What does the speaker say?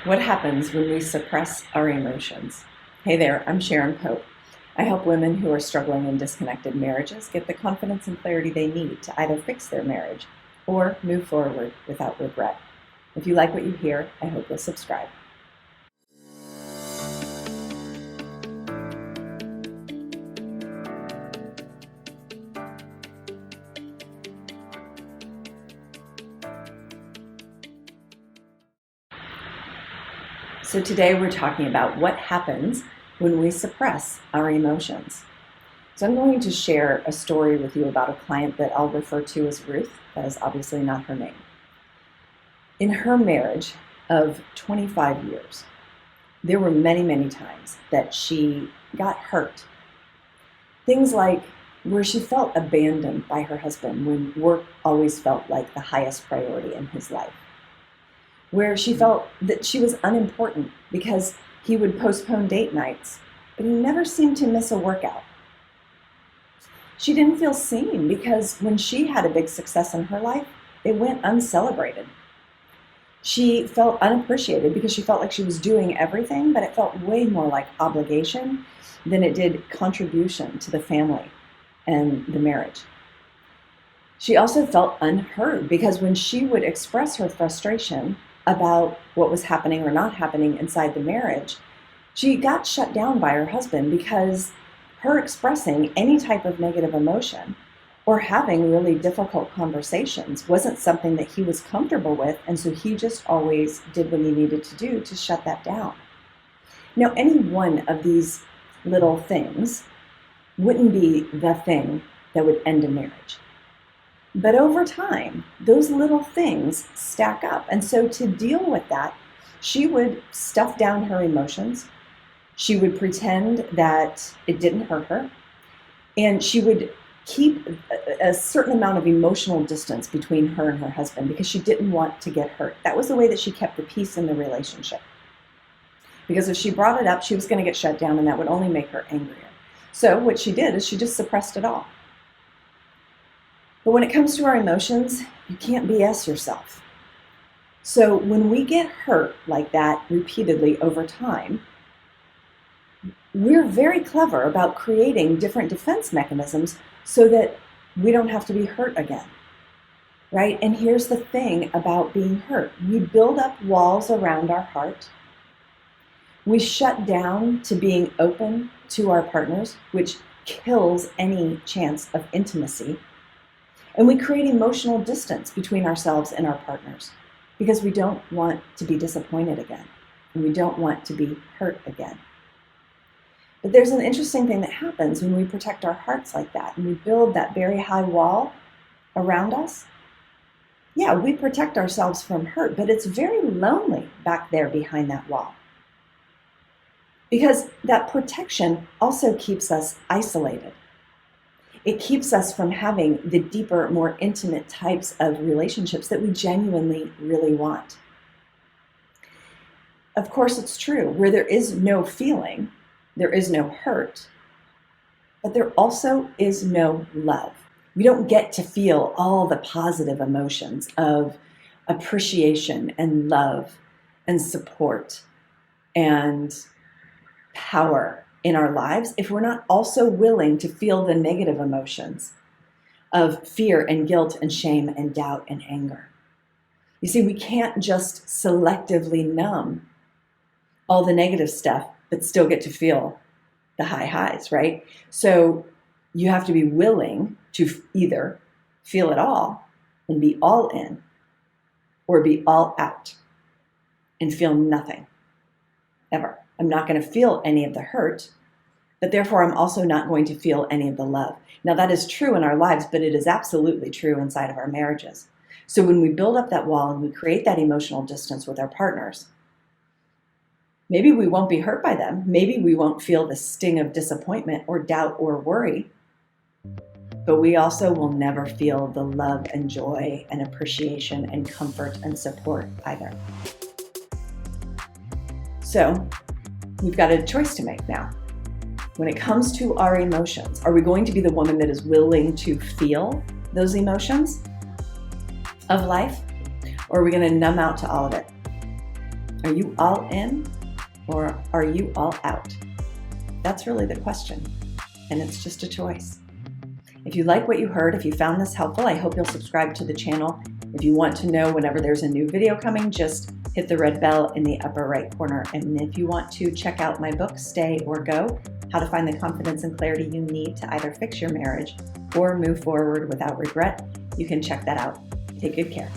What happens when we suppress our emotions? Hey there, I'm Sharon Pope. I help women who are struggling in disconnected marriages get the confidence and clarity they need to either fix their marriage or move forward without regret. If you like what you hear, I hope you'll subscribe. So today we're talking about what happens when we suppress our emotions. So I'm going to share a story with you about a client that I'll refer to as Ruth. That is obviously not her name. In her marriage of 25 years, there were many times that she got hurt. Things like where she felt abandoned by her husband when work always felt like the highest priority in his life. Where she felt that she was unimportant because he would postpone date nights, but he never seemed to miss a workout. She didn't feel seen because when she had a big success in her life, it went uncelebrated. She felt unappreciated because she felt like she was doing everything, but it felt way more like obligation than it did contribution to the family and the marriage. She also felt unheard because when she would express her frustration about what was happening or not happening inside the marriage, she got shut down by her husband because her expressing any type of negative emotion or having really difficult conversations wasn't something that he was comfortable with, and so he just always did what he needed to do to shut that down. Now, any one of these little things wouldn't be the thing that would end a marriage. But over time, those little things stack up. And so to deal with that, she would stuff down her emotions. She would pretend that it didn't hurt her. And she would keep a certain amount of emotional distance between her and her husband because she didn't want to get hurt. That was the way that she kept the peace in the relationship. Because if she brought it up, she was going to get shut down, and that would only make her angrier. So what she did is she just suppressed it all. But when it comes to our emotions, you can't BS yourself. So when we get hurt like that repeatedly over time, we're very clever about creating different defense mechanisms so that we don't have to be hurt again, right? And here's the thing about being hurt. We build up walls around our heart. We shut down to being open to our partners, which kills any chance of intimacy. And we create emotional distance between ourselves and our partners because we don't want to be disappointed again, and we don't want to be hurt again. But there's an interesting thing that happens when we protect our hearts like that and we build that very high wall around us. Yeah, we protect ourselves from hurt, but it's very lonely back there behind that wall. Because that protection also keeps us isolated. It keeps us from having the deeper, more intimate types of relationships that we genuinely really want. Of course, it's true, where there is no feeling, there is no hurt, but there also is no love. We don't get to feel all the positive emotions of appreciation and love and support and power in our lives if we're not also willing to feel the negative emotions of fear and guilt and shame and doubt and anger. You see, we can't just selectively numb all the negative stuff but still get to feel the high highs, right? So you have to be willing to either feel it all and be all in, or be all out and feel nothing ever. I'm not going to feel any of the hurt, but therefore I'm also not going to feel any of the love. Now that is true in our lives, but it is absolutely true inside of our marriages. So when we build up that wall and we create that emotional distance with our partners, maybe we won't be hurt by them. Maybe we won't feel the sting of disappointment or doubt or worry, but we also will never feel the love and joy and appreciation and comfort and support either. So we've got a choice to make now. When it comes to our emotions, are we going to be the woman that is willing to feel those emotions of life, or are we going to numb out to all of it? Are you all in or are you all out? That's really the question, and it's just a choice. If you like what you heard, if you found this helpful, I hope you'll subscribe to the channel. If you want to know whenever there's a new video coming, just hit the red bell in the upper right corner. And if you want to check out my book, Stay or Go, How to Find the Confidence and Clarity You Need to Either Fix Your Marriage or Move Forward Without Regret, you can check that out. Take good care.